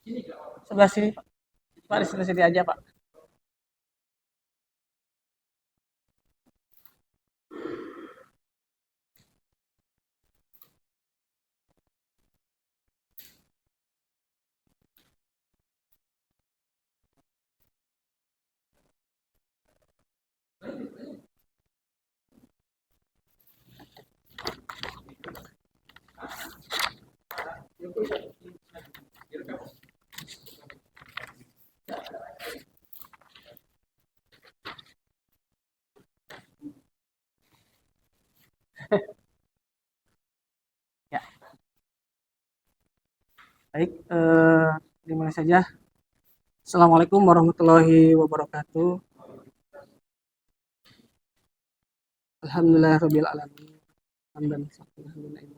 Sebelah sini, Pak. Pak, di sebelah sini aja, Pak. Ya, baik. Di mana saja? Assalamualaikum warahmatullahi wabarakatuh. Alhamdulillahirabbil alamin. Hamdan syukuran lillahi.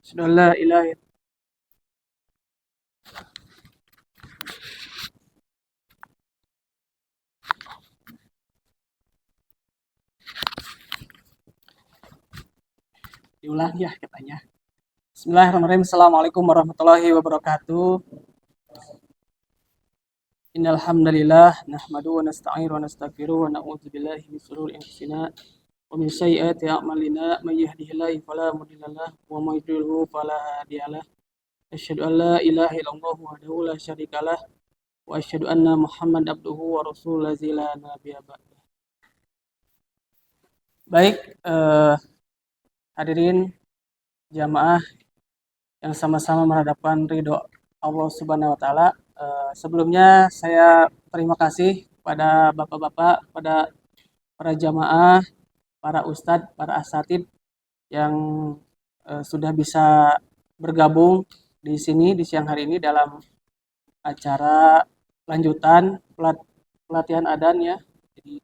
Asyhadu an la ilaha diulang ya katanya. Bismillahirrahmanirrahim. Assalamualaikum warahmatullahi wabarakatuh. Innal hamdalillah nahmaduhu wa nasta'inu wa nastaghfiruh wa na'udzu billahi min shururi anfusina wa min sayyiati a'malina may yahdihillahu fala mudhillalah wa may yudhlilhu fala hadiyalah. Asyhadu an la ilaha illallah wahdahu la syarikalah wa asyhadu anna Muhammad abduhu wa rasuluhu la nabiyya ba'da. Baik, hadirin jamaah yang sama-sama mengharapkan ridho Allah Subhanahu wa taala. Sebelumnya saya terima kasih pada bapak-bapak, pada para jamaah, para ustadz, para asatid yang sudah bisa bergabung di sini di siang hari ini dalam acara lanjutan pelatihan adan ya. Jadi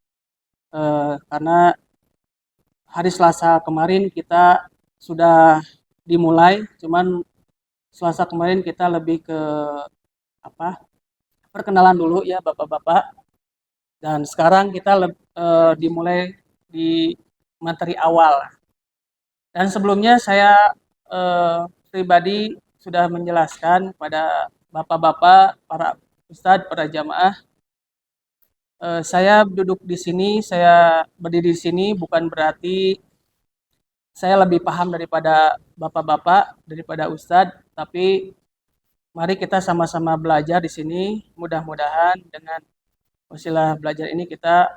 karena hari Selasa kemarin kita sudah dimulai, cuman Selasa kemarin kita lebih ke apa? Perkenalan dulu ya bapak-bapak. Dan sekarang kita dimulai di materi awal. Dan sebelumnya saya pribadi sudah menjelaskan pada bapak-bapak, para ustadz, para jamaah, saya duduk di sini, saya berdiri di sini bukan berarti saya lebih paham daripada bapak-bapak, daripada ustadz, tapi mari kita sama-sama belajar di sini. Mudah-mudahan dengan wasilah belajar ini kita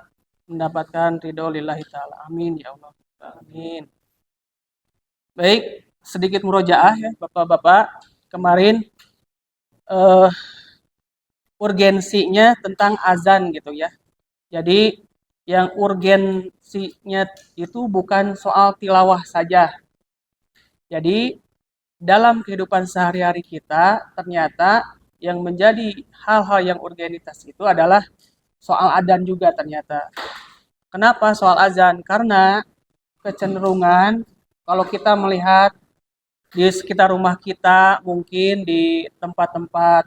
mendapatkan ridho lillahi ta'ala. Amin ya Allah. Amin. Baik, sedikit murojaah ya Bapak-bapak. Kemarin eh, urgensinya tentang azan gitu ya. Jadi yang urgensinya itu bukan soal tilawah saja. Jadi dalam kehidupan sehari-hari kita ternyata yang menjadi hal-hal yang urgenitas itu adalah soal adzan juga ternyata. Kenapa soal azan? Karena kecenderungan kalau kita melihat di sekitar rumah kita, mungkin di tempat-tempat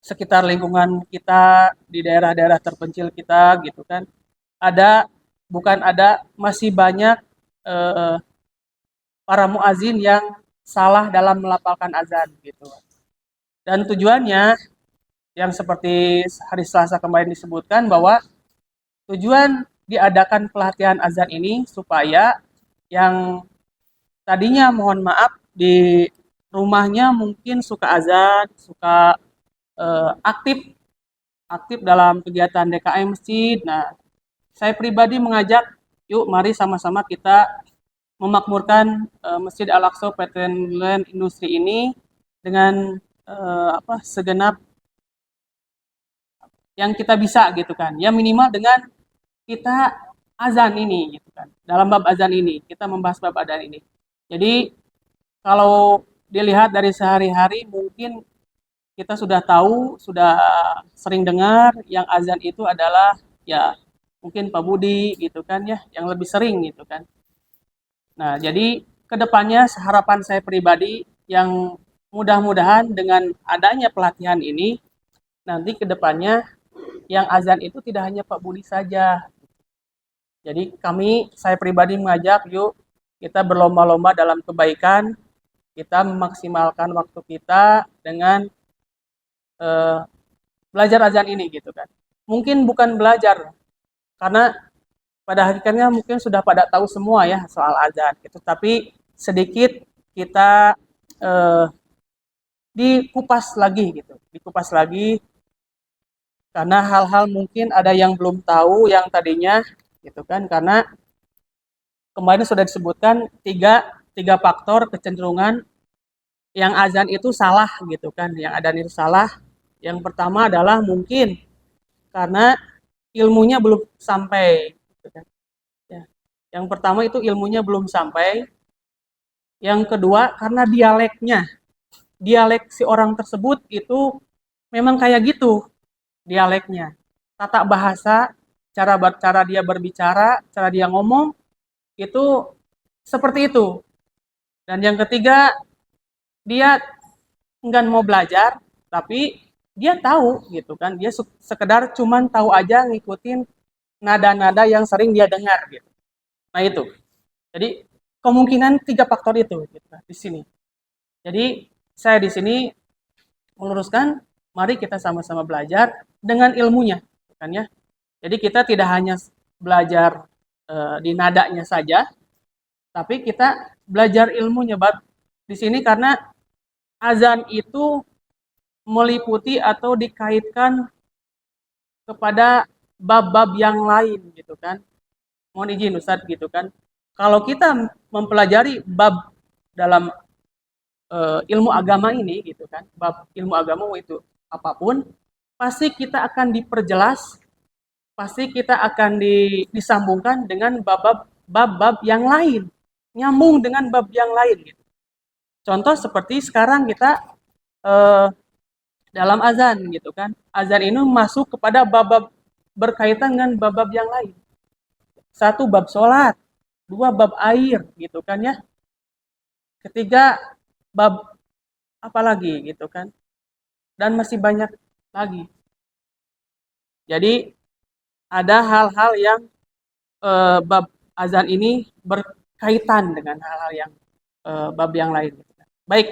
sekitar lingkungan kita, di daerah-daerah terpencil kita gitu kan, ada bukan ada masih banyak eh, para muazin yang salah dalam melafalkan azan gitu. Dan tujuannya yang seperti hari Selasa kemarin disebutkan bahwa tujuan diadakan pelatihan azan ini supaya yang tadinya mohon maaf di rumahnya mungkin suka azan, suka aktif aktif dalam kegiatan DKM masjid. Nah, saya pribadi mengajak, yuk mari sama-sama kita memakmurkan Masjid Al-Aqsa Petroleum Industri ini dengan segenap yang kita bisa gitu kan. Ya minimal dengan kita azan ini gitu kan. Dalam bab azan ini, kita membahas bab azan ini. Jadi kalau dilihat dari sehari-hari mungkin kita sudah tahu, sudah sering dengar yang azan itu adalah ya mungkin Pak Budi gitu kan ya, yang lebih sering gitu kan. Nah, jadi kedepannya harapan saya pribadi yang mudah-mudahan dengan adanya pelatihan ini nanti kedepannya yang azan itu tidak hanya Pak Budi saja. Jadi saya pribadi mengajak yuk kita berlomba-lomba dalam kebaikan, kita memaksimalkan waktu kita dengan eh, belajar azan ini gitu kan. Mungkin bukan belajar, karena pada hakikatnya mungkin sudah pada tahu semua ya soal azan gitu, tapi sedikit kita eh, dikupas lagi gitu, dikupas lagi karena hal-hal mungkin ada yang belum tahu yang tadinya gitu kan, karena kemarin sudah disebutkan tiga faktor kecenderungan yang azan itu salah gitu kan, yang azan itu salah. Yang pertama adalah mungkin karena ilmunya belum sampai gitu kan. Ya. Yang pertama itu ilmunya belum sampai. Yang kedua karena dialeknya, dialek si orang tersebut itu memang kayak gitu dialeknya. Tata bahasa, cara dia berbicara, cara dia ngomong itu seperti itu. Dan yang ketiga, dia enggan mau belajar, tapi dia tahu gitu kan. Dia sekedar cuman tahu aja ngikutin nada-nada yang sering dia dengar gitu. Nah itu. Jadi kemungkinan tiga faktor itu gitu, di sini. Jadi saya di sini meluruskan, mari kita sama-sama belajar dengan ilmunya, kan ya. Jadi kita tidak hanya belajar di nadanya saja, tapi kita belajar ilmunya, Bab. Di sini karena azan itu meliputi atau dikaitkan kepada bab-bab yang lain gitu kan. Mohon izin Ustadz gitu kan. Kalau kita mempelajari bab dalam ilmu agama ini gitu kan, bab ilmu agama itu apapun, pasti kita akan diperjelas, pasti kita akan disambungkan dengan bab-bab yang lain, nyambung dengan bab yang lain gitu. Contoh seperti sekarang kita eh, dalam azan gitu kan. Azan ini masuk kepada bab-bab berkaitan dengan bab-bab yang lain. Satu bab sholat, dua bab air gitu kan ya. Ketiga bab apa lagi gitu kan. Dan masih banyak lagi. Jadi ada hal-hal yang bab azan ini berkaitan dengan hal-hal yang bab yang lain. Gitu kan. Baik,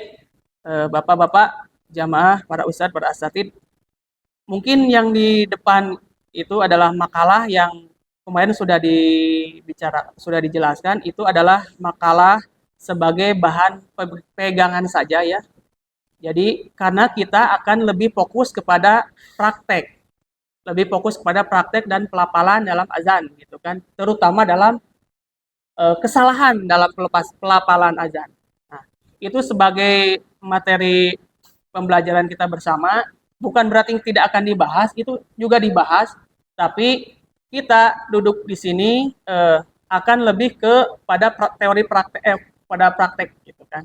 bapak-bapak, jamaah, para ustadz, para asatid, mungkin yang di depan itu adalah makalah yang kemarin sudah dijelaskan, itu adalah makalah sebagai bahan pegangan saja ya. Jadi karena kita akan lebih fokus kepada praktek, lebih fokus kepada praktek dan pelafalan dalam azan gitu kan, terutama dalam kesalahan dalam pelafalan azan. Nah, itu sebagai materi pembelajaran kita bersama, bukan berarti tidak akan dibahas, itu juga dibahas, tapi kita duduk di sini akan lebih ke pada teori praktek, pada praktek gitu kan.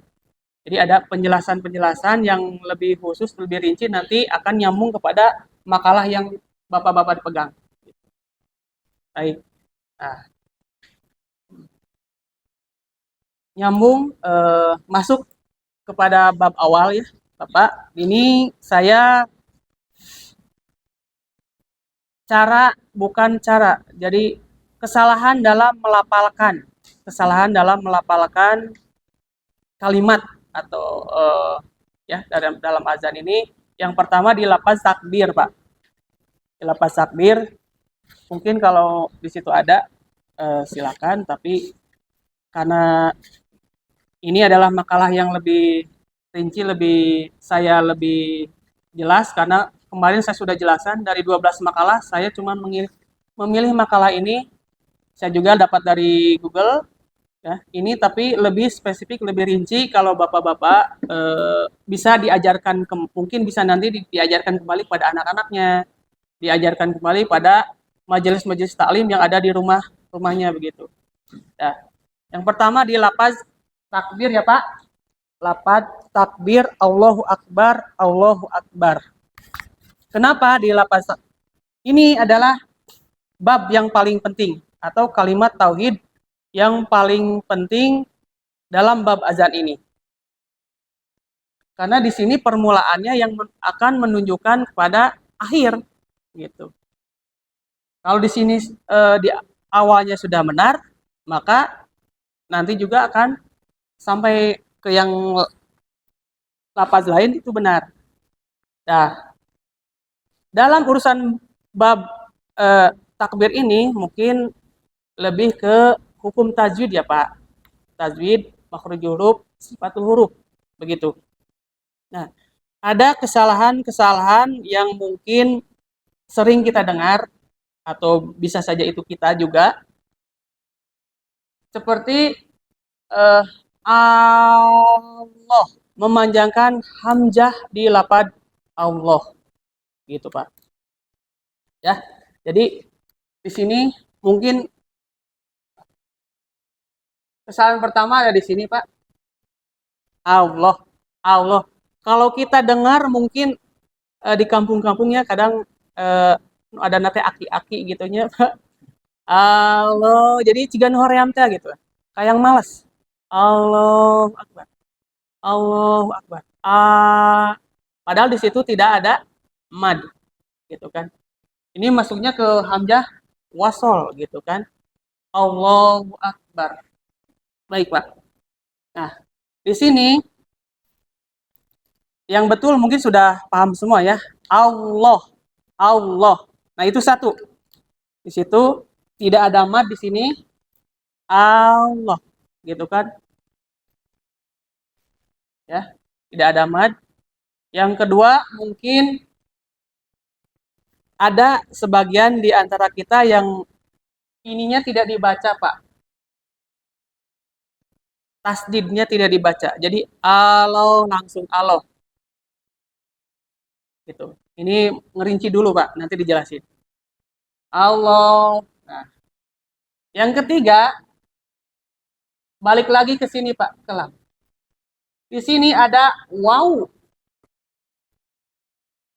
Jadi ada penjelasan-penjelasan yang lebih khusus, lebih rinci, nanti akan nyambung kepada makalah yang bapak-bapak dipegang. Baik, nah, nyambung masuk kepada bab awal ya, Bapak. Ini saya bukan cara. Jadi kesalahan dalam melafalkan kalimat atau ya dalam azan ini. Yang pertama di lafaz takbir, Pak. Di lafaz takbir, mungkin kalau di situ ada silakan, tapi karena ini adalah makalah yang lebih rinci, saya lebih jelas karena kemarin saya sudah jelaskan dari 12 makalah, saya cuma memilih makalah ini. Saya juga dapat dari Google ya. Ini tapi lebih spesifik, lebih rinci, kalau Bapak-bapak bisa diajarkan, mungkin bisa nanti diajarkan kembali pada anak-anaknya, diajarkan kembali pada majelis-majelis taklim yang ada di rumahnya begitu. Ya. Yang pertama di lafaz takbir ya Pak. Lafaz takbir Allahu Akbar, Allahu Akbar. Kenapa di lafaz ini adalah bab yang paling penting atau kalimat tauhid yang paling penting dalam bab azan ini. Karena di sini permulaannya yang akan menunjukkan kepada akhir gitu. Kalau di sini di awalnya sudah benar, maka nanti juga akan sampai ke yang lafaz lain itu benar. Nah, dalam urusan bab takbir ini mungkin lebih ke hukum tajwid ya Pak. Tajwid, makhrajul huruf, sifatul huruf, begitu. Nah, ada kesalahan-kesalahan yang mungkin sering kita dengar atau bisa saja itu kita juga, seperti eh, Allah, memanjangkan hamzah di lafaz Allah, gitu Pak. Ya, jadi di sini mungkin kesalahan pertama ada di sini Pak. Allah, Allah. Kalau kita dengar mungkin di kampung-kampungnya kadang ada nate aki-aki gitunya Pak. Allah, jadi cigan hoream teh gitu. Kayak yang malas. Allah Akbar. Allah Akbar. Padahal di situ tidak ada mad gitu kan. Ini masuknya ke hamzah wasol gitu kan. Allahu Akbar. Baik, Pak. Nah, di sini yang betul mungkin sudah paham semua ya. Allah, Allah. Nah, itu satu. Di situ tidak ada mad di sini. Allah, gitu kan? Ya, tidak ada mad. Yang kedua, mungkin ada sebagian di antara kita yang ininya tidak dibaca, Pak. Tasdidnya tidak dibaca. Jadi Allah langsung Allah gitu. Ini ngerinci dulu, Pak. Nanti dijelasin. Allah. Nah, yang ketiga, balik lagi ke sini, Pak. Kelam. Di sini ada wow.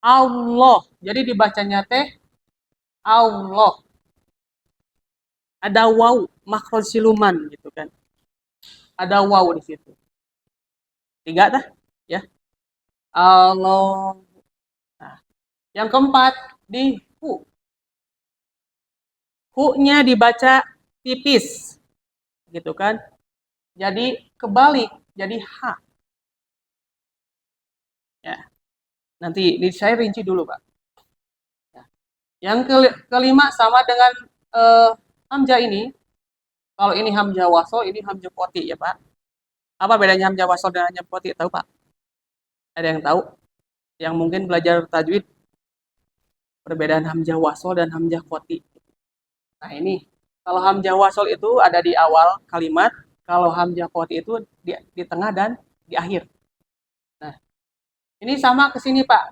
Allah. Jadi dibacanya teh Allah. Ada wow, makhraj siluman gitu kan. Ada wow di situ. Tiga dah, ya. Allah. Nah, yang keempat di hu. Hu-nya dibaca tipis, gitu kan. Jadi kebalik, jadi ha. Ya, nanti saya rinci dulu, Pak. Ya. Yang kelima sama dengan hamzah ini. Kalau ini hamzah wasol, ini hamzah qati ya, Pak. Apa bedanya hamzah wasol dan hamzah qati? Tahu, Pak? Ada yang tahu? Yang mungkin belajar tajwid perbedaan hamzah wasol dan hamzah qati. Nah, ini kalau hamzah wasol itu ada di awal kalimat, kalau hamzah qati itu di tengah dan di akhir. Nah, ini sama ke sini, Pak.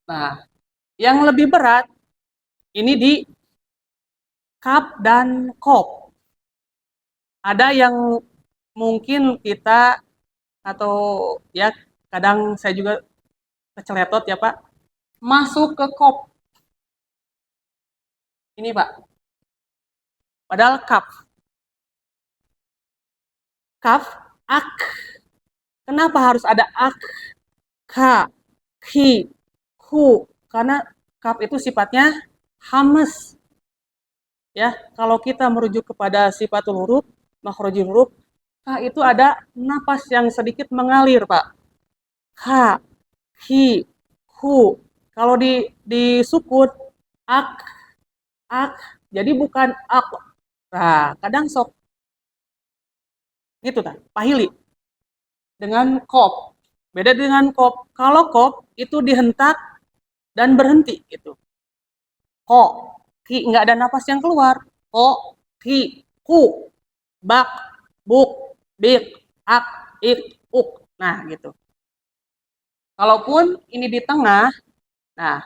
Nah, yang lebih berat ini di kaf dan kop. Ada yang mungkin kita atau ya kadang saya juga keceletot ya Pak, masuk ke kop. Ini Pak, padahal kaf. Kaf, ak. Kenapa harus ada ak, ka, ki, ku? Karena kaf itu sifatnya hames. Ya, kalau kita merujuk kepada sifatul huruf, makhrajul huruf, ka itu ada napas yang sedikit mengalir, Pak. Ka, ki, ku. Kalau di sukut, ak, ak. Jadi bukan ak. Nah, kadang sok gitu kan, pahili dengan kop. Beda dengan kop. Kalau kop itu dihentak dan berhenti gitu. Ko, ki nggak ada napas yang keluar. Ko, ki, ku, bak, buk, bik, ak, ik, uk. Nah, gitu. Kalaupun ini di tengah, nah,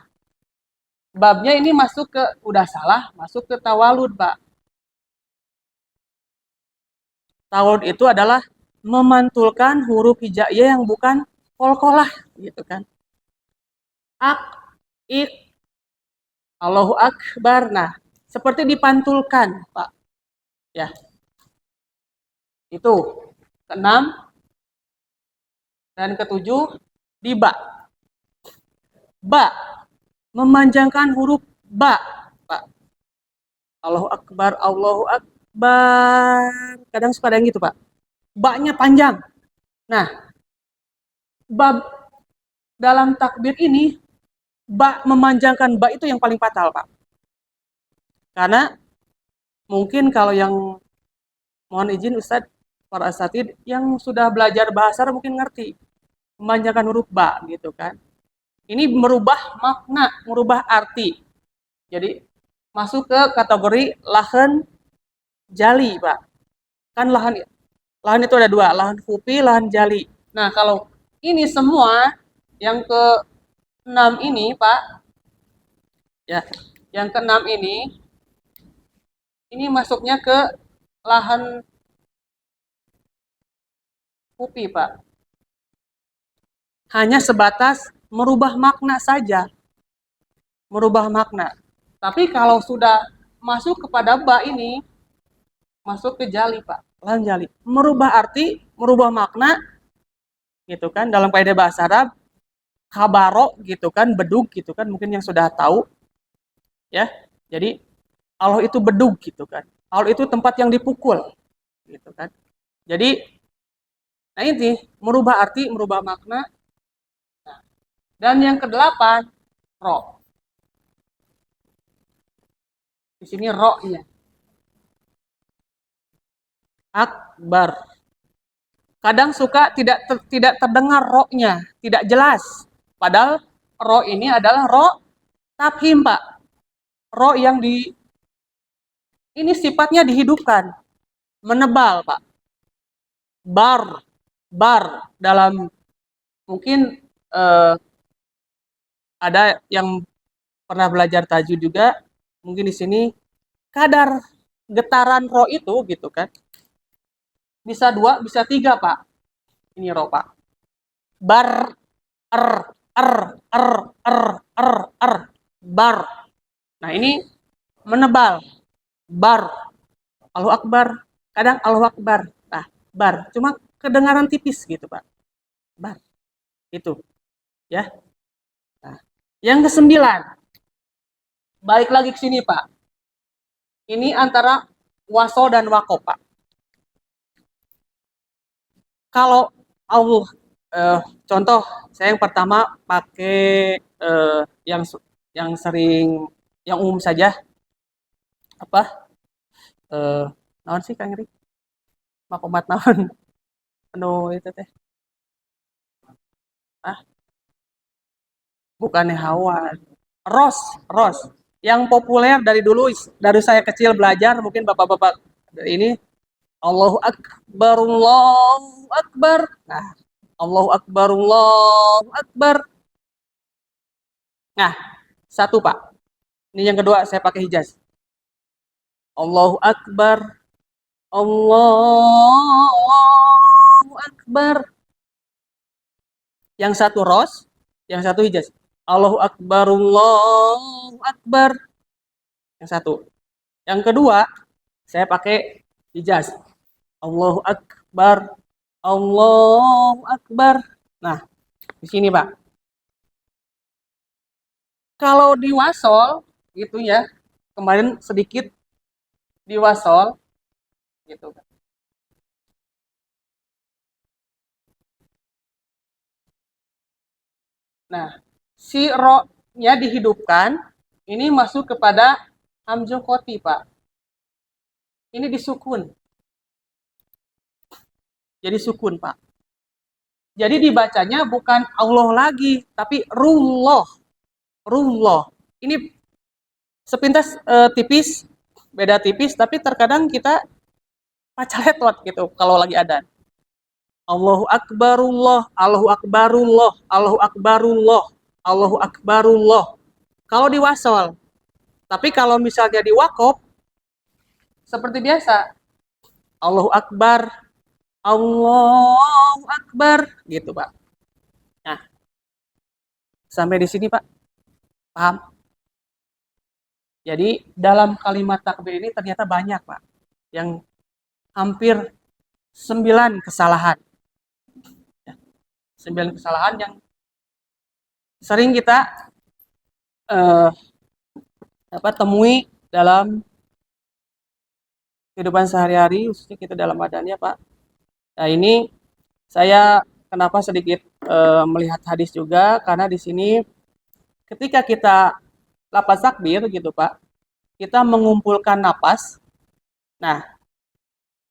babnya ini masuk ke, udah salah, masuk ke tawalud, Pak. Tawalud itu adalah memantulkan huruf hijaiyah yang bukan kolkolah, gitu kan. Ak, ik, Allahu Akbar. Nah, seperti dipantulkan, Pak. Ya, itu. Keenam dan ketujuh, di ba. Ba, memanjangkan huruf ba, Pak. Allahu Akbar, Allahu Akbar. Kadang suka ada yang gitu, Pak. Ba-nya panjang. Nah, bab dalam takbir ini, ba memanjangkan ba itu yang paling fatal, Pak. Karena mungkin kalau yang mohon izin Ustadz, para asatid yang sudah belajar bahasa Arab mungkin ngerti memanjangkan huruf ba gitu kan. Ini merubah makna, merubah arti. Jadi masuk ke kategori lahan jali, Pak. Kan lahan lahan itu ada dua, lahan fupi, lahan jali. Nah, kalau ini semua yang ke 6 ini, Pak, ya, yang ke 6 ini masuknya ke lahan fupi, Pak. Hanya sebatas merubah makna saja, merubah makna. Tapi kalau sudah masuk kepada ba ini, masuk ke jali, Pak. Lahan jali. Merubah arti, merubah makna, gitu kan. Dalam kaidah bahasa Arab, kabaro gitu kan, bedug gitu kan, mungkin yang sudah tahu ya. Jadi Allah itu bedug gitu kan. Allah itu tempat yang dipukul gitu kan. Jadi nah ini merubah arti, merubah makna. Dan yang kedelapan, ro. Di sini ro-nya. Akbar. Kadang suka tidak terdengar ro-nya, tidak jelas. Padahal ro ini adalah ro tafhim, Pak. Ro yang ini sifatnya dihidupkan, menebal, Pak. Bar, bar dalam mungkin ada yang pernah belajar tajwid juga, mungkin di sini kadar getaran ro itu gitu kan. Bisa dua, bisa tiga, Pak. Ini ro, Pak. Bar, er, er, er, er, er, er, bar. Nah, ini menebal. Bar. Allahu Akbar. Kadang Allahu Akbar. Nah, bar. Cuma kedengaran tipis gitu, Pak. Bar. Itu. Ya. Nah, yang kesembilan. Balik lagi ke sini, Pak. Ini antara waso dan wako, Pak. Kalau Allah, contoh, saya yang pertama pakai yang yang sering, yang umum saja, apa? Naon sih Kang Ri? Makomat naon? Anu itu teh. Ah, bukannya hawa. Ros, ros. Yang populer dari dulu, dari saya kecil belajar, mungkin bapak-bapak ini Allahu Akbar, Allahu Akbar. Nah, Allahu Akbar, Allahu Akbar. Nah, satu Pak. Ini yang kedua saya pakai hijaz. Allahu Akbar, Allahu Akbar. Yang satu ros, yang satu hijaz. Allahu Akbar, Allahu Akbar. Yang satu. Yang kedua, saya pakai hijaz. Allahu Akbar, Allahu Akbar. Nah, di sini Pak. Kalau di wasol, gitu ya, kemarin sedikit di wasol, gitu. Nah, si ro-nya dihidupkan, ini masuk kepada hamzah koti, Pak. Ini disukun. Jadi sukun, Pak. Jadi dibacanya bukan Allah lagi, tapi rullah. Rullah. Ini sepintas tipis, beda tipis, tapi terkadang kita pacaletwat gitu kalau lagi ada. Allahu Akbarullah, Allahu Akbarullah, Allahu Akbarullah, Allahu Akbarullah. Kalau di wasol, tapi kalau misalnya di wakop, seperti biasa, Allahu Akbar, Allahu Akbar, gitu Pak. Nah, sampai di sini Pak, paham? Jadi dalam kalimat takbir ini ternyata banyak Pak, yang hampir 9 kesalahan. 9 kesalahan yang sering kita eh, temui dalam kehidupan sehari-hari, khususnya kita dalam badannya Pak. Nah, ini saya kenapa sedikit melihat hadis juga karena di sini ketika kita lapas takbir gitu Pak, kita mengumpulkan napas. Nah,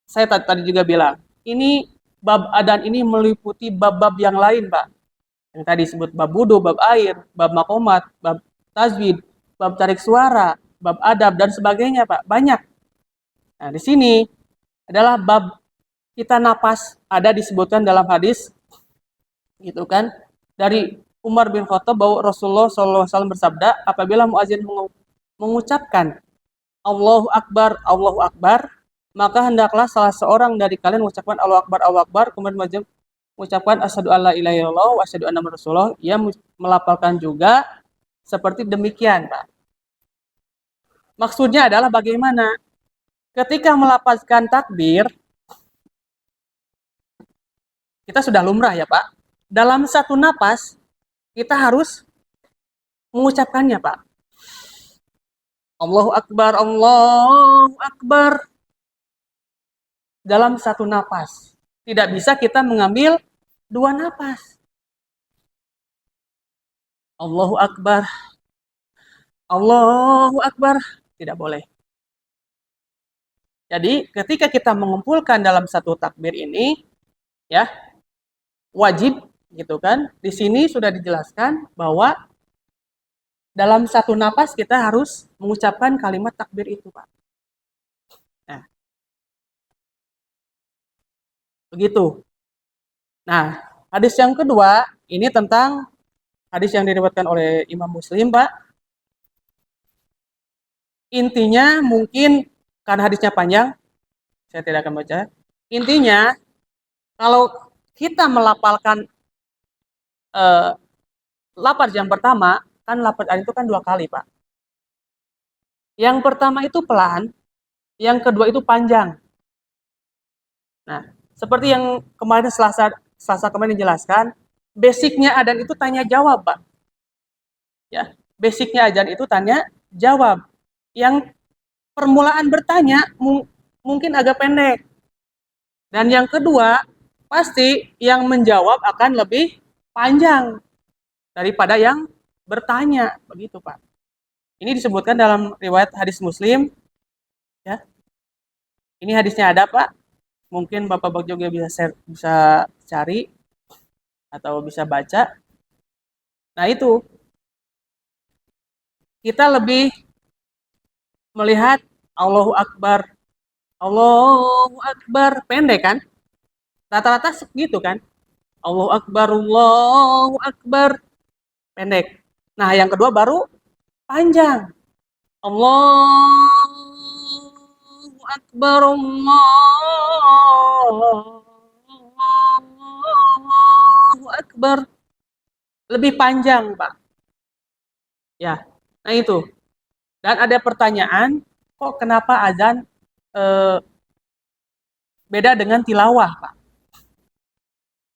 saya tadi juga bilang, ini bab adan ini meliputi bab-bab yang lain, Pak. Yang tadi disebut bab wudu, bab air, bab makomat, bab tajwid, bab tarik suara, bab adab dan sebagainya, Pak. Banyak. Nah, di sini adalah bab kita napas ada disebutkan dalam hadis gitu kan dari Umar bin Khattab bahwa Rasulullah SAW bersabda apabila muazin mengucapkan Allahu Akbar, maka hendaklah salah seorang dari kalian mengucapkan Allahu Akbar, kemudian mengucapkan asyhadu alla ilaha illallah wa asyhadu anna rasulullah, ia melafalkan juga seperti demikian, Pak. Maksudnya adalah bagaimana? Ketika melafazkan takbir, kita sudah lumrah ya, Pak. Dalam satu napas, kita harus mengucapkannya, Pak. Allahu Akbar, Allahu Akbar. Dalam satu napas. Tidak bisa kita mengambil dua napas. Allahu Akbar, Allahu Akbar. Tidak boleh. Jadi ketika kita mengumpulkan dalam satu takbir ini, ya wajib gitu kan. Di sini sudah dijelaskan bahwa dalam satu napas kita harus mengucapkan kalimat takbir itu, Pak. Nah, begitu. Nah, hadis yang kedua ini tentang hadis yang diriwayatkan oleh Imam Muslim, Pak. Intinya mungkin karena hadisnya panjang, saya tidak akan baca. Intinya kalau kita melafalkan eh, lapar yang pertama, kan lapar itu kan dua kali, Pak. Yang pertama itu pelan, yang kedua itu panjang. Nah, seperti yang kemarin Selasa kemarin dijelaskan, basicnya adzan itu tanya jawab, Pak. Ya, basicnya adzan itu tanya jawab. Yang permulaan bertanya mungkin agak pendek. Dan yang kedua, pasti yang menjawab akan lebih panjang daripada yang bertanya, begitu, Pak. Ini disebutkan dalam riwayat hadis Muslim, ya. Ini hadisnya ada, Pak. Mungkin Bapak juga bisa cari atau bisa baca. Nah, itu kita lebih melihat Allahu Akbar. Allahu Akbar pendek kan? Rata-rata segitu kan? Allahu Akbar pendek. Nah, yang kedua baru panjang. Allahu Akbar, Allahu Akbar. Lebih panjang, Pak. Ya, nah itu. Dan ada pertanyaan, kok kenapa azan eh, beda dengan tilawah, Pak?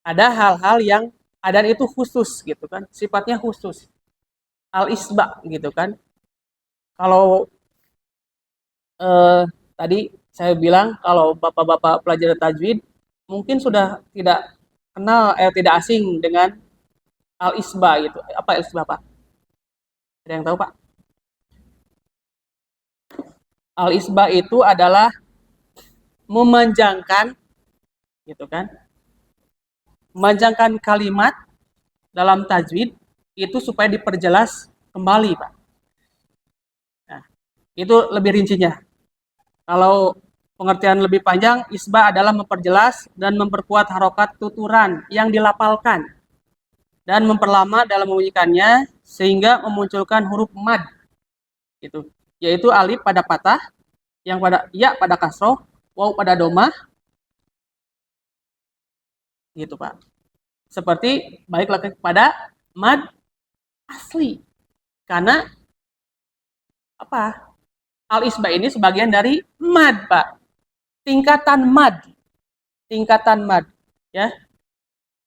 Ada hal-hal yang adzan itu khusus gitu kan, sifatnya khusus. Al-isba gitu kan. Kalau eh, tadi saya bilang kalau bapak-bapak pelajar tajwid mungkin sudah tidak asing dengan al-isba gitu. Apa al-isba, Pak? Ada yang tahu, Pak? Al-isba itu adalah memanjangkan gitu kan. Memanjangkan kalimat dalam tajwid itu supaya diperjelas kembali, Pak. Nah, itu lebih rincinya. Kalau pengertian lebih panjang, isba adalah memperjelas dan memperkuat harokat tuturan yang dilapalkan dan memperlama dalam membunyikannya sehingga memunculkan huruf mad gitu, yaitu alif pada patah, yang pada ya pada kasroh, waw pada domah gitu, Pak. Seperti balik lagi kepada mad asli. Karena apa? Al-isba ini sebagian dari mad, Pak. Tingkatan mad. Tingkatan mad, ya.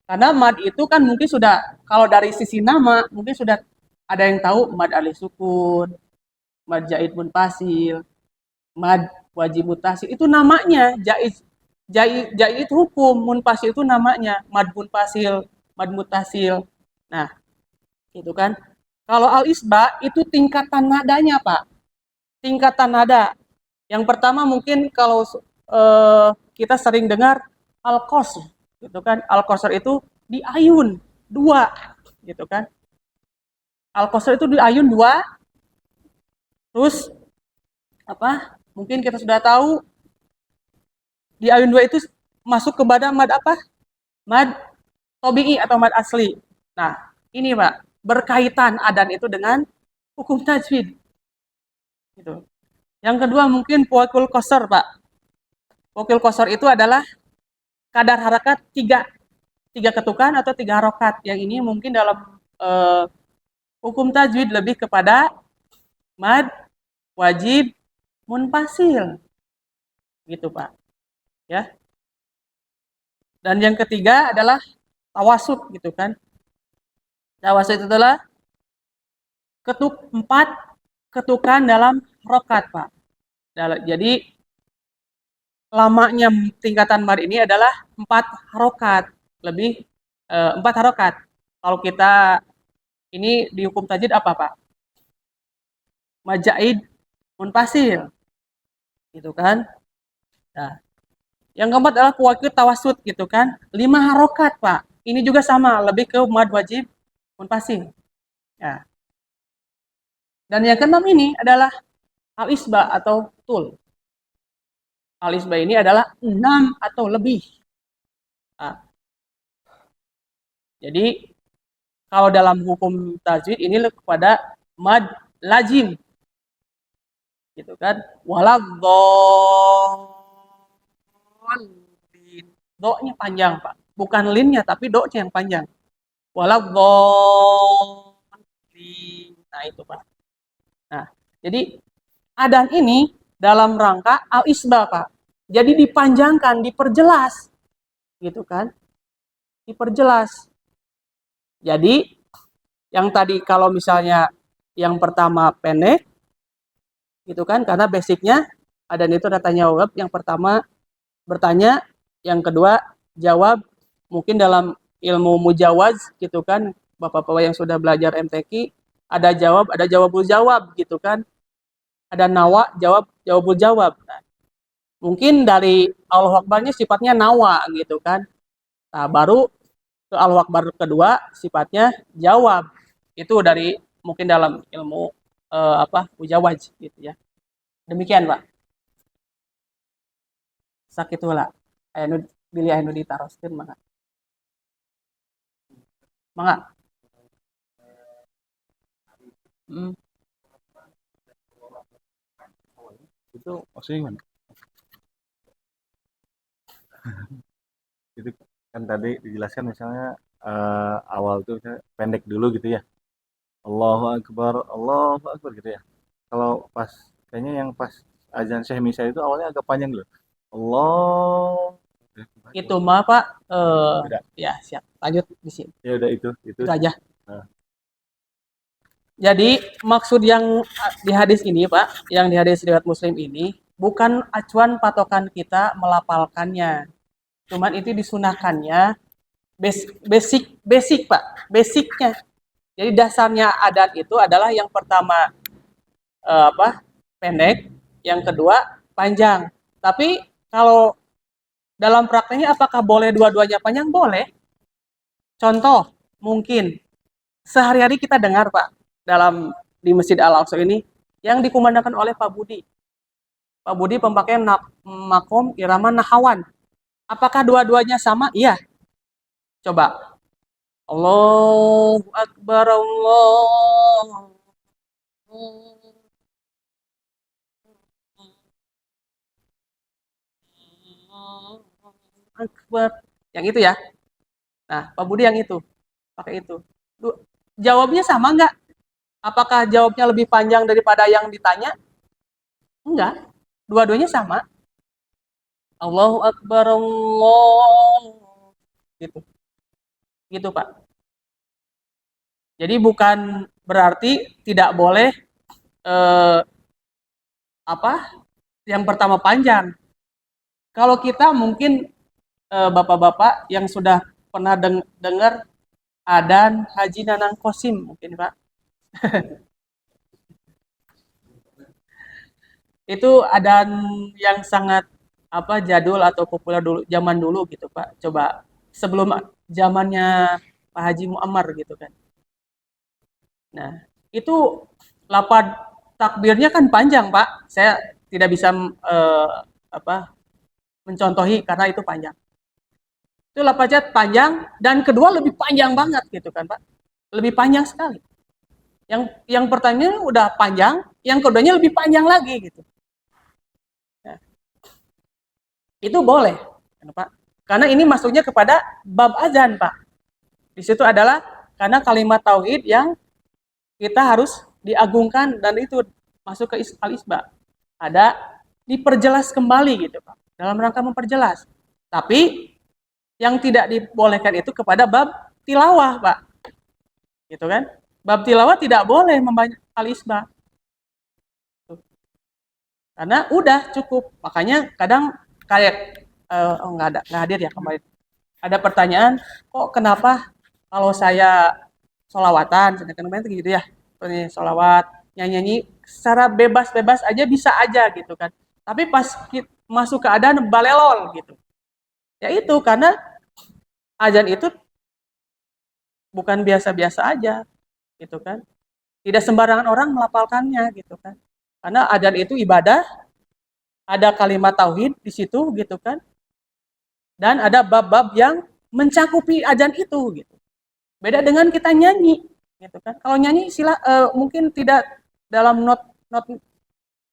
Karena mad itu kan mungkin sudah, kalau dari sisi nama, mungkin sudah ada yang tahu mad alif sukun, mad jaid munfasil, mad wajib mutasil. Itu namanya jaiz. Jai itu hukum, munfasil itu namanya, mad munfasil, mad mutasil. Nah, gitu kan. Kalau al-isba itu tingkatan nadanya, Pak. Tingkatan nada. Yang pertama mungkin kalau kita sering dengar al-qasr, gitu kan. Al-qasr itu di ayun dua, gitu kan. Al-qasr itu di ayun dua, terus apa? Mungkin kita sudah tahu di ayun dua itu masuk kepada mad apa? Mad tobi'i atau mad asli. Nah, ini Pak, berkaitan adan itu dengan hukum tajwid. Gitu. Yang kedua mungkin wakil qasar, Pak. Wakil qasar itu adalah kadar harakat tiga ketukan atau tiga harokat. Yang ini mungkin dalam hukum tajwid lebih kepada mad, wajib, munfasil. Gitu, Pak. Ya. Dan yang ketiga adalah tawasud gitu kan. Tawasud itu adalah empat ketukan dalam rokat, Pak. Jadi lamanya tingkatan mad ini adalah 4 harokat, lebih 4 harokat. Kalau kita ini di hukum tajwid apa, Pak? Majaid munfasil, gitu kan? Nah, yang keempat adalah pewakil tawasud, gitu kan? 5 harokat, Pak. Ini juga sama, lebih ke mad wajib munfasil. Ya. Dan yang keenam ini adalah al-isba atau tul. Al-isba ini adalah 6 atau lebih. Nah, jadi kalau dalam hukum tajwid ini kepada mad lazim, gitu kan? Waladhdallin. Do-nya panjang, Pak. Bukan linnya tapi do-nya yang panjang. Waladhdallin. Nah, itu, Pak. Nah, jadi adan ini dalam rangka al-isba, Pak. Jadi dipanjangkan, diperjelas. Gitu kan? Diperjelas. Jadi yang tadi kalau misalnya yang pertama pendek, gitu kan, karena basicnya adan itu ada tanya jawab. Yang pertama bertanya, yang kedua jawab. Mungkin dalam ilmu mujawaz gitu kan, bapak-bapak yang sudah belajar MTQ, ada jawab, ada jawabul jawab gitu kan, ada nawa, jawab, jawabul jawab. Nah, mungkin dari Allahu Akbarnya sifatnya nawa gitu kan. Nah, baru ke Allahu Akbar kedua sifatnya jawab. Itu dari mungkin dalam ilmu mujawaz gitu ya. Demikian, Pak. Sakitulah. Anu pilih anu ditaroskeun mangga. Mangga. Hmm. Itu maksudnya gimana? Itu kan tadi dijelaskan misalnya awal tuh pendek dulu gitu ya. Allahu Akbar gitu ya. Kalau pas kayaknya yang pas azan Syekh Misa itu awalnya agak panjang dulu. Allah. Itu mah Pak, Beda. ya siap. Lanjut di sini. Ya udah itu. Itu aja. Nah, Jadi maksud yang di hadis ini, Pak, yang di hadis riwayat Muslim ini bukan acuan patokan kita melafalkannya. Cuman itu disunahkannya basic, Pak, basicnya. Jadi dasarnya adat itu adalah yang pertama pendek, yang kedua panjang. Tapi kalau dalam prakteknya apakah boleh dua-duanya panjang? Boleh. Contoh, mungkin sehari-hari kita dengar, Pak, dalam di Masjid Al-Aqsa ini yang dikumandangkan oleh Pak Budi. Pak Budi pemakaian makom irama nahawan. Apakah dua-duanya sama? Iya. Coba. Allahu Akbar, Allahu Akbar. Yang itu ya. Nah, Pak Budi yang itu. Pakai itu. Jawabnya sama nggak? Apakah jawabnya lebih panjang daripada yang ditanya? Enggak. Dua-duanya sama. Allahu Akbar, Allah. Gitu. Gitu, Pak. Jadi bukan berarti tidak boleh eh, apa? Yang pertama panjang. Kalau kita mungkin bapak-bapak yang sudah pernah dengar adan Haji Nanang Kosim mungkin Pak. Itu adan yang sangat jadul atau populer dulu zaman dulu gitu Pak. Coba sebelum zamannya Pak Haji Muammar gitu kan. Nah, itu lapad takbirnya kan panjang Pak. Saya tidak bisa apa mencontohi karena itu panjang. Itu lapaznya panjang dan kedua lebih panjang banget gitu kan Pak. Lebih panjang sekali. Yang pertanyaan udah panjang, yang keduanya lebih panjang lagi gitu. Nah, itu boleh, Pak. Karena ini masuknya kepada bab azan, Pak. Di situ adalah karena kalimat tauhid yang kita harus diagungkan dan itu masuk ke al-isba. Ada diperjelas kembali gitu, Pak. Dalam rangka memperjelas. Tapi yang tidak dibolehkan itu kepada bab tilawah, Pak. Gitu kan? Bab tilawah tidak boleh membanyak al-isba. Karena udah cukup. Makanya kadang kayak nggak hadir ya kemarin. Ada pertanyaan, kok kenapa kalau saya solawatan, sedangkan kemarin gitu ya, solawat, nyanyi secara bebas-bebas aja bisa aja gitu kan. Tapi pas masuk keadaan balelol gitu. Ya itu karena azan itu bukan biasa-biasa aja gitu kan. Tidak sembarangan orang melafalkannya gitu kan. Karena azan itu ibadah, ada kalimat tauhid di situ gitu kan. Dan ada bab-bab yang mencakupi azan itu gitu. Beda dengan kita nyanyi gitu kan. Kalau nyanyi mungkin tidak dalam not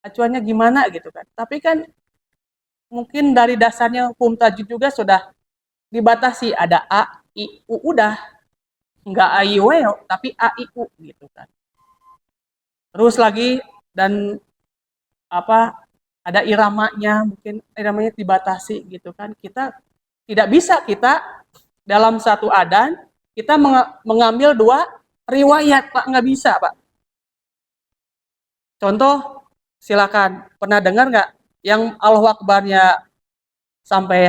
acuannya gimana gitu kan. Tapi kan mungkin dari dasarnya hukum tajwid juga sudah dibatasi, ada a, i, u, udah nggak a, i, u, tapi a, i, u gitu kan. Terus lagi dan ada iramanya, mungkin iramanya dibatasi gitu kan. Kita tidak bisa kita dalam satu adan kita mengambil dua riwayat, Pak, nggak bisa, Pak. Contoh, silakan. Pernah dengar nggak yang Allahu Akbarnya sampai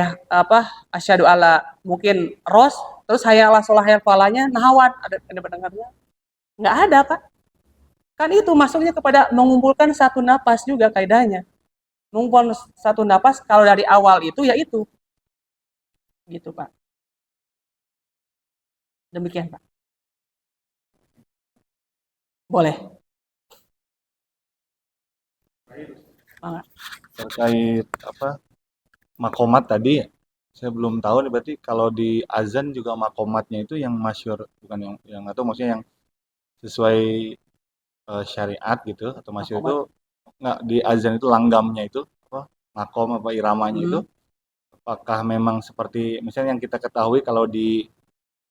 asyhadu alla mungkin ros, terus hayya ala sholah hayya falanya nahawan, ada pendengarnya? Nggak ada, Pak. Kan itu masuknya kepada mengumpulkan satu napas juga kaidahnya. Mengumpulkan satu napas kalau dari awal itu ya itu. Gitu, Pak. Demikian, Pak. Boleh. Terkait makomat tadi, saya belum tahu nih, berarti kalau di azan juga makomatnya itu yang masyhur, bukan yang atau maksudnya yang sesuai syariat gitu atau masyhur itu nggak di azan itu langgamnya itu makom iramanya itu apakah memang seperti misalnya yang kita ketahui kalau di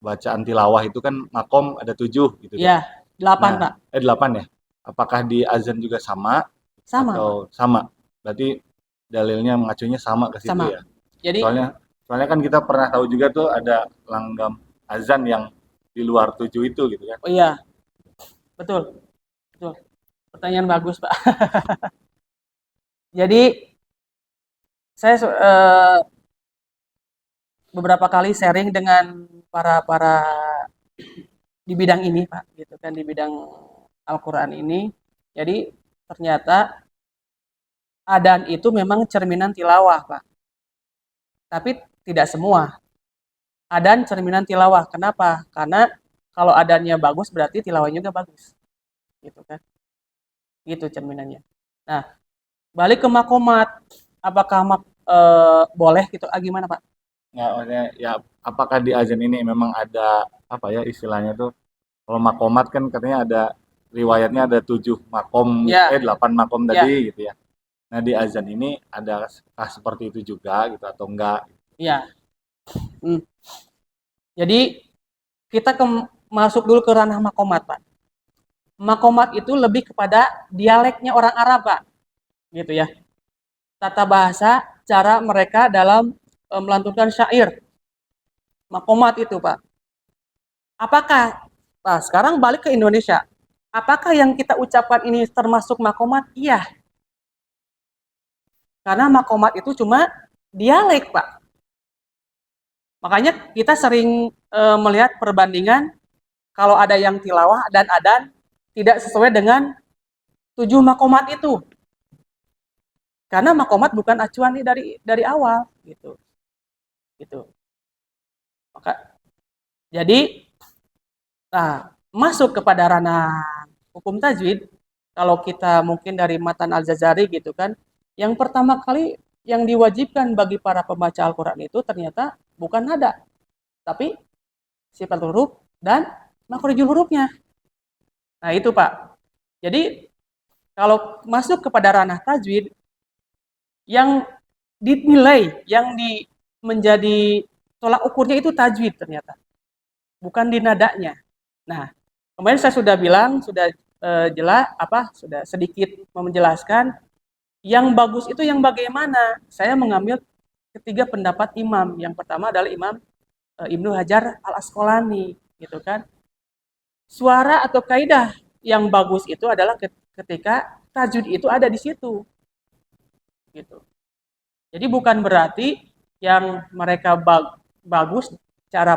bacaan tilawah itu kan makom ada 7 gitu ya, kan. 8 Pak. 8 ya. Apakah di azan juga sama atau sama? Berarti dalilnya mengacunya sama ke situ ya. Jadi soalnya kan kita pernah tahu juga tuh ada langgam azan yang di luar 7 itu gitu kan. Oh iya. Betul. Pertanyaan bagus, Pak. Jadi saya beberapa kali sharing dengan para di bidang ini, Pak, gitu kan, di bidang Al-Qur'an ini. Jadi ternyata adan itu memang cerminan tilawah, Pak. Tapi tidak semua. Adan cerminan tilawah. Kenapa? Karena kalau adannya bagus berarti tilawahnya juga bagus. Gitu kan. Gitu cerminannya. Nah, balik ke makomat. Apakah boleh gitu? Gimana, Pak? Nggak, maksudnya ya apakah di azan ini memang ada istilahnya tuh kalau makomat kan katanya ada riwayatnya ada 7 makom, 8 makom tadi gitu ya. Nah di azan ini ada seperti itu juga gitu atau enggak? Iya. Jadi kita masuk dulu ke ranah makomat, Pak. Makomat itu lebih kepada dialeknya orang Arab, Pak. Gitu ya. Tata bahasa, cara mereka dalam melantunkan syair. Makomat itu, Pak. Apakah, nah sekarang balik ke Indonesia. Apakah yang kita ucapkan ini termasuk makomat? Iya. Karena makomat itu cuma dialek, Pak. Makanya kita sering melihat perbandingan kalau ada yang tilawah dan adan tidak sesuai dengan 7 makomat itu. Karena makomat bukan acuan nih dari awal gitu. Gitu. Maka jadi masuk kepada ranah hukum tajwid kalau kita mungkin dari Matan Al-Jazari gitu kan. Yang pertama kali yang diwajibkan bagi para pembaca Al-Qur'an itu ternyata bukan nada, tapi sifat huruf dan makhrajul hurufnya. Nah, itu Pak. Jadi kalau masuk kepada ranah tajwid yang dinilai, menjadi tolak ukurnya itu tajwid ternyata, bukan di nadanya. Nah, kemarin saya sudah bilang, sudah jelas sudah sedikit menjelaskan yang bagus itu yang bagaimana. Saya mengambil ketiga pendapat imam. Yang pertama adalah Imam Ibnu Hajar Al-Asqalani, gitu kan. Suara atau kaidah yang bagus itu adalah ketika tajwid itu ada di situ, gitu. Jadi bukan berarti yang mereka bagus cara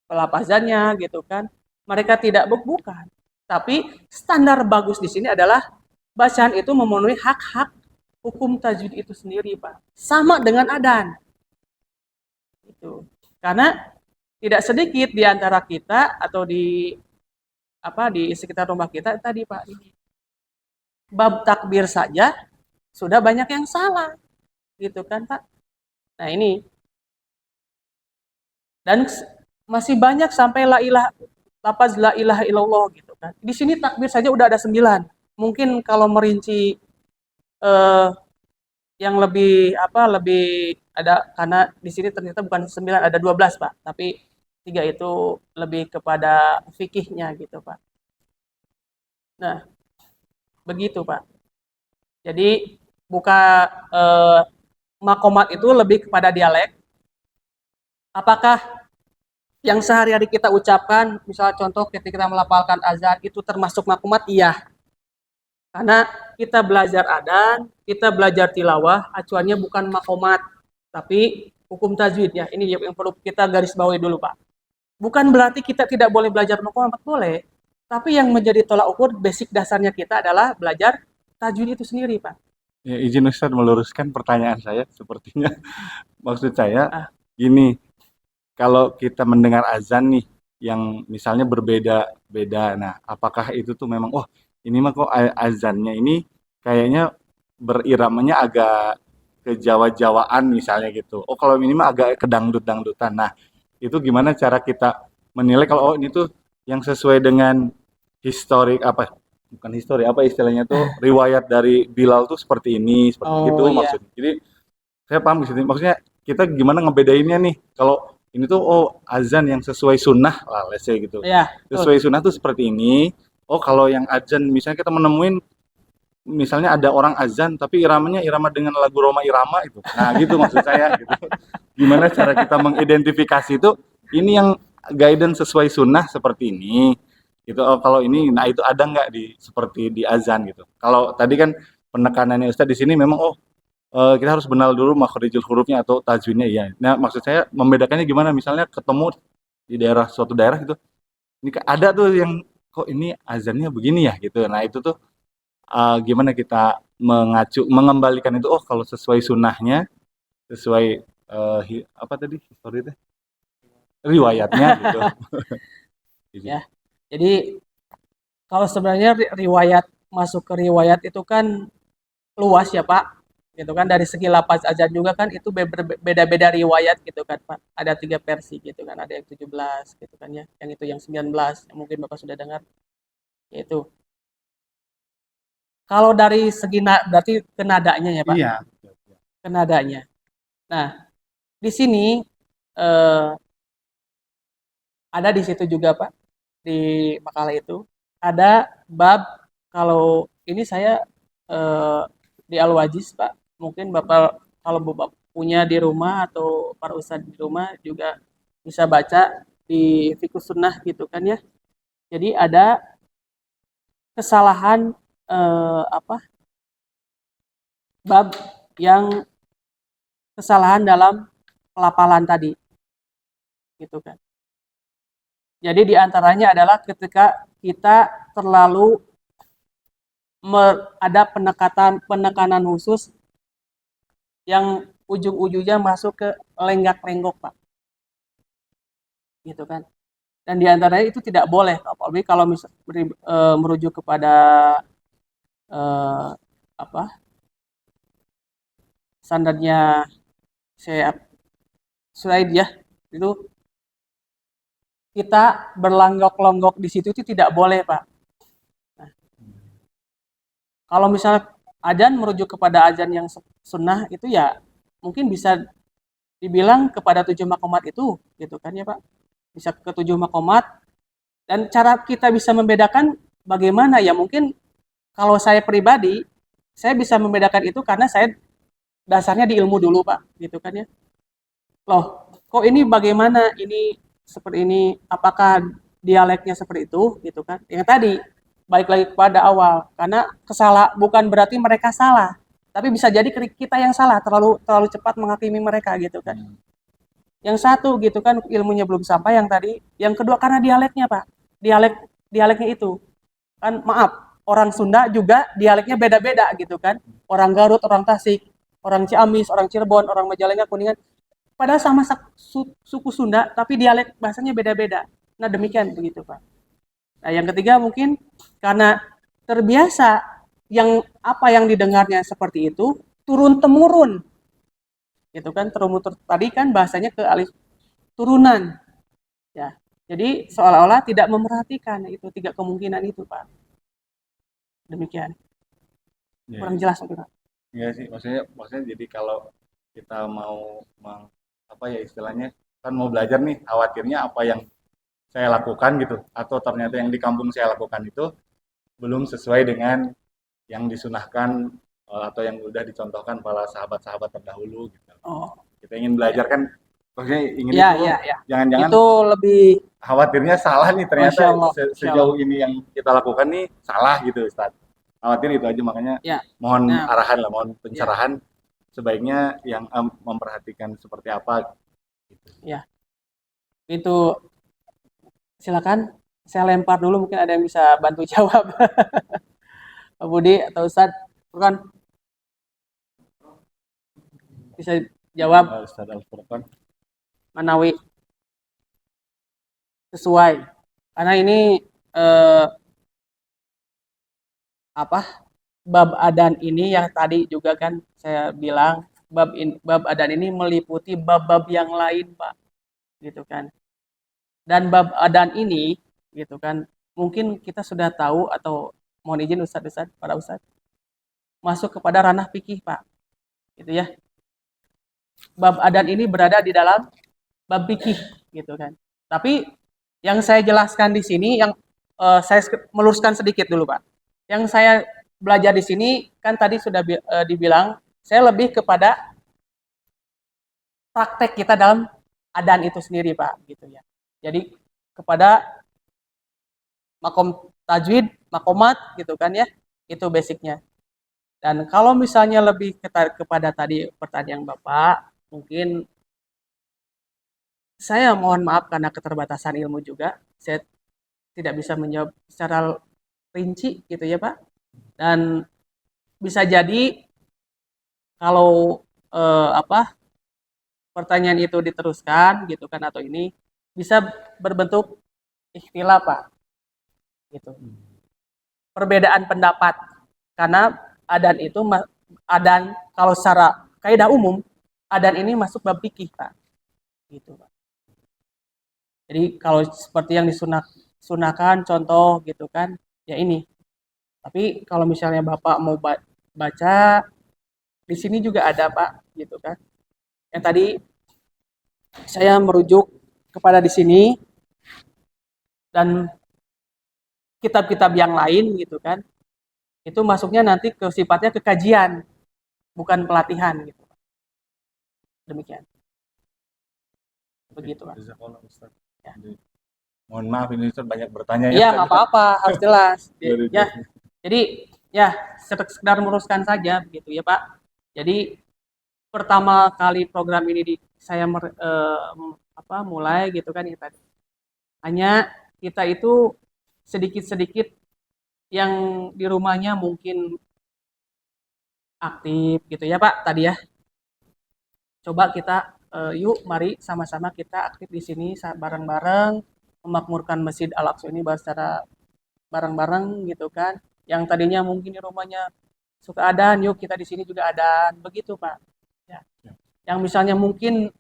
pelapazannya, gitu kan. Mereka tidak bukan. Tapi standar bagus di sini adalah bacaan itu memenuhi hak-hak hukum tajwid itu sendiri, Pak. Sama dengan adan. Itu. Karena tidak sedikit di antara kita atau di sekitar rumah kita tadi, Pak. Bab takbir saja sudah banyak yang salah, gitu kan, Pak. Nah, ini dan masih banyak sampai lafaz la ilaha illallah gitu kan. Di sini takbir saja udah ada 9. Mungkin kalau merinci eh, yang lebih ada karena di sini ternyata bukan 9 ada 12, Pak. Tapi 3 itu lebih kepada fikihnya gitu, Pak. Nah, begitu, Pak. Jadi buka makomat itu lebih kepada dialek. Apakah yang sehari-hari kita ucapkan, misalnya contoh ketika kita melafalkan azan itu termasuk makomat? Iya. Karena kita belajar adan, kita belajar tilawah, acuannya bukan makomat, tapi hukum tajwid ya. Ini yang perlu kita garis bawahi dulu, Pak. Bukan berarti kita tidak boleh belajar makomat, boleh. Tapi yang menjadi tolak ukur basic dasarnya kita adalah belajar tajwid itu sendiri, Pak. Ya, izin Ustaz meluruskan pertanyaan saya sepertinya. Maksud saya Ah, gini, kalau kita mendengar azan nih yang misalnya berbeda-beda. Nah, apakah itu tuh memang oh, ini mah kok azannya ini kayaknya beriramanya agak ke Jawa-Jawaan misalnya gitu. Oh, kalau ini mah agak ke dangdut-dangdutan. Nah, itu gimana cara kita menilai kalau oh ini tuh yang sesuai dengan historik apa bukan histori apa istilahnya tuh riwayat dari Bilal tuh seperti itu oh iya, maksudnya. Jadi saya paham di sini. Maksudnya kita gimana ngebedainnya nih kalau ini tuh oh azan yang sesuai sunnah lah, let's say gitu. ya, betul. Sesuai sunnah tuh seperti ini. Oh kalau yang azan misalnya kita menemuin misalnya ada orang azan tapi iramanya irama dengan lagu Roma Irama itu. Nah gitu maksud saya gitu. Gimana cara kita mengidentifikasi itu ini yang guidance sesuai sunnah seperti ini gitu. Oh kalau ini nah itu ada nggak di seperti di azan gitu. Kalau tadi kan penekanannya Ustadz di sini memang oh kita harus kenal dulu makhorijul hurufnya atau tajwidnya ya. Nah, maksud saya membedakannya gimana? Misalnya ketemu di daerah suatu daerah gitu, ini ada tuh yang kok ini azannya begini ya gitu. Nah, itu tuh gimana kita mengembalikan itu? Oh, kalau sesuai sunnahnya, sesuai apa tadi histori itu? Riwayatnya gitu. Ya. Jadi kalau sebenarnya riwayat masuk ke riwayat itu kan luas ya, Pak. Gitu kan dari segi lafaz azan juga kan itu beda-beda riwayat gitu kan, Pak. Ada 3 versi gitu kan, ada yang 17 gitu kan ya, yang itu yang 19 yang mungkin Bapak sudah dengar yaitu. Kalau dari segi berarti ke nadanya ya, Pak. Iya. Ke nadanya. Nah, di sini eh, ada di situ juga, Pak, di makalah itu ada bab kalau ini saya eh, di Al-Wajiz, Pak. Mungkin Bapak kalau Bapak punya di rumah atau para ustadz di rumah juga bisa baca di Fiqhus Sunnah gitu kan ya. Jadi ada kesalahan apa bab yang kesalahan dalam pelafalan tadi, gitu kan. Jadi diantaranya adalah ketika kita terlalu ada penekanan khusus yang ujung-ujungnya masuk ke lenggak-lenggok, Pak, gitu kan. Dan diantaranya itu tidak boleh, apalagi kalau merujuk kepada eh, apa standarnya saya slide ya, itu kita berlanggok-longgok di situ itu tidak boleh, Pak. Nah, kalau misalnya adzan merujuk kepada adzan yang sunnah itu ya mungkin bisa dibilang kepada 7 makomat itu, gitu kan ya Pak. Bisa ke 7 makomat, dan cara kita bisa membedakan bagaimana ya, mungkin kalau saya pribadi saya bisa membedakan itu karena saya dasarnya di ilmu dulu Pak, gitu kan ya. Loh, kok ini bagaimana ini seperti ini, apakah dialeknya seperti itu, gitu kan. Yang tadi balik lagi kepada awal, karena bukan berarti mereka salah, tapi bisa jadi kita yang salah, terlalu cepat menghakimi mereka, gitu kan. Yang satu gitu kan ilmunya belum sampai yang tadi, yang kedua karena dialeknya Pak, dialeknya itu kan, maaf, orang Sunda juga dialeknya beda-beda gitu kan, orang Garut, orang Tasik, orang Ciamis, orang Cirebon, orang Majalengka, Kuningan, padahal sama suku Sunda tapi dialek bahasanya beda-beda. Nah demikian begitu Pak. Nah yang ketiga mungkin karena terbiasa yang didengarnya seperti itu turun temurun, gitu kan. Tadi kan bahasanya ke alif turunan ya, jadi seolah-olah tidak memerhatikan itu 3 kemungkinan itu Pak. Demikian, kurang jelas mungkin Pak. Iya sih, maksudnya jadi kalau kita mau apa ya istilahnya, kan mau belajar nih, khawatirnya apa yang saya lakukan gitu, atau ternyata yang di kampung saya lakukan itu belum sesuai dengan yang disunahkan atau yang udah dicontohkan para sahabat-sahabat terdahulu gitu. Oh, Kita ingin belajar kan, maksudnya ingin ya, itu, ya, ya. jangan-jangan Itu lebih, khawatirnya salah nih, Masya ternyata Allah, Masya Allah. sejauh ini yang kita lakukan nih salah gitu Ustaz. Khawatir itu aja, makanya Ya, mohon nah, arahan lah, mohon ya, pencerahan sebaiknya yang memperhatikan seperti apa gitu. ya. Itu silakan saya lempar dulu, mungkin ada yang bisa bantu jawab. Pak Budi atau Ustadz, kan bisa jawab Ustaz Al-Furqan. Manawi sesuai. Karena ini eh, apa bab adan ini yang tadi juga kan saya bilang, bab adan ini meliputi bab-bab yang lain Pak, gitu kan. Dan bab adan ini gitu kan, mungkin kita sudah tahu, atau mohon izin para Ustadz, masuk kepada ranah fikih Pak, gitu ya. Bab adan ini berada di dalam bab fikih, gitu kan. Tapi yang saya jelaskan di sini, yang saya meluruskan sedikit dulu Pak. Yang saya belajar di sini kan tadi sudah dibilang, saya lebih kepada praktek kita dalam adan itu sendiri Pak, gitu ya. Jadi kepada makom tajwid, makomat, gitu kan ya, itu basicnya. Dan kalau misalnya lebih kepada tadi pertanyaan Bapak, mungkin saya mohon maaf karena keterbatasan ilmu juga, saya tidak bisa menjawab secara rinci gitu ya Pak. Dan bisa jadi kalau pertanyaan itu diteruskan gitu kan, atau ini bisa berbentuk ikhtilaf Pak, gitu. Perbedaan pendapat, karena adan itu adan kalau secara kaidah umum adan ini masuk bab fikih Pak, gitu Pak. Jadi kalau seperti yang disunahkan contoh gitu kan, ya ini. Tapi kalau misalnya Bapak mau baca, di sini juga ada Pak, gitu kan. Yang tadi saya merujuk kepada di sini dan kitab-kitab yang lain gitu kan. Itu masuknya nanti ke sifatnya kekajian, bukan pelatihan gitu. Demikian. Begitu Pak. Ya. Mohon maaf ini Ustaz banyak bertanya ya. Iya, nggak apa-apa, harus jelas. Ya, jadi ya sekedar meluruskan saja begitu ya Pak. Jadi pertama kali program ini saya mulai gitu kan ya tadi. Hanya kita itu sedikit-sedikit yang di rumahnya mungkin aktif gitu ya Pak tadi ya. Coba kita yuk mari sama-sama kita aktif di sini bareng-bareng memakmurkan Masjid Al-Aqsa ini secara bareng-bareng gitu kan. Yang tadinya mungkin di rumahnya suka adan, yuk kita di sini juga adan, begitu Pak. Ya. Yang misalnya mungkin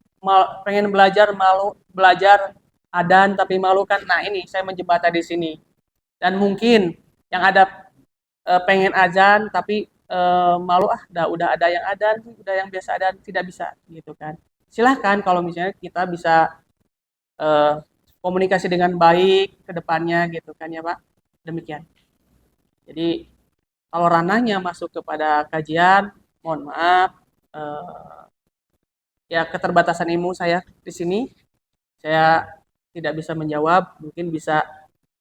pengen belajar malu belajar adan tapi malu kan. Nah, ini saya menjembatan di sini. Dan mungkin yang ada pengen azan tapi malu udah ada yang adan, udah yang biasa adan tidak bisa gitu kan. Silahkan kalau misalnya kita bisa eh, komunikasi dengan baik ke depannya gitu kan ya Pak. Demikian. Jadi kalau ranahnya masuk kepada kajian, mohon maaf eh, ya keterbatasan ilmu saya di sini, saya tidak bisa menjawab. Mungkin bisa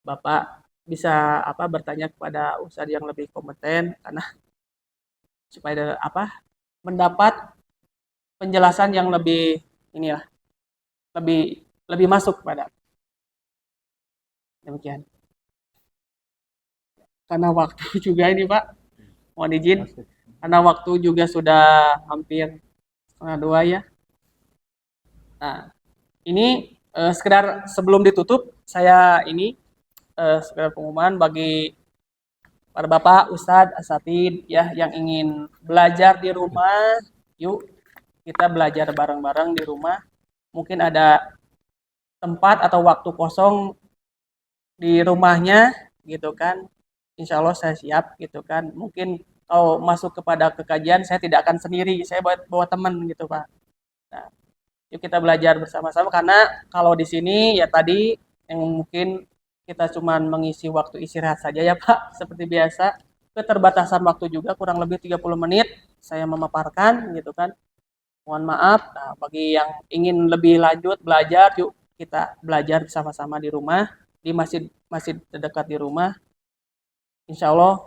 Bapak bisa bertanya kepada ustadz yang lebih kompeten karena supaya mendapat penjelasan yang lebih inilah lebih lebih masuk kepada demikian. Karena waktu juga ini Pak, mohon izin karena waktu juga sudah hampir setengah dua ya. Nah, ini sekedar sebelum ditutup saya ini sekedar pengumuman bagi para bapak, ustadz, asatid ya yang ingin belajar di rumah, yuk kita belajar bareng-bareng di rumah. Mungkin ada tempat atau waktu kosong di rumahnya gitu kan. Insya Allah saya siap gitu kan. Mungkin kalau masuk kepada kekajian saya tidak akan sendiri, saya bawa teman gitu Pak. Nah, yuk kita belajar bersama-sama karena kalau di sini ya tadi yang mungkin kita cuma mengisi waktu istirahat saja ya Pak, seperti biasa. Keterbatasan waktu juga kurang lebih 30 menit saya memaparkan gitu kan. Mohon maaf. Nah, bagi yang ingin lebih lanjut belajar, yuk kita belajar bersama-sama di rumah, di masjid terdekat di rumah. Insya Allah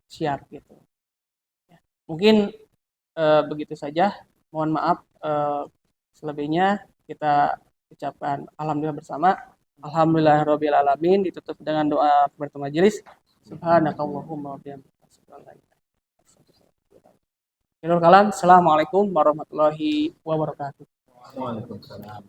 siap gitu. Mungkin begitu saja. Mohon maaf selebihnya kita ucapkan alhamdulillah bersama. Alhamdulillahirabbil alamin, ditutup dengan doa penutup majelis. Subhanakallahumma wa bihamdika asyhadu an la ilaha illa anta. Assalamualaikum warahmatullahi wabarakatuh. Waalaikumsalam.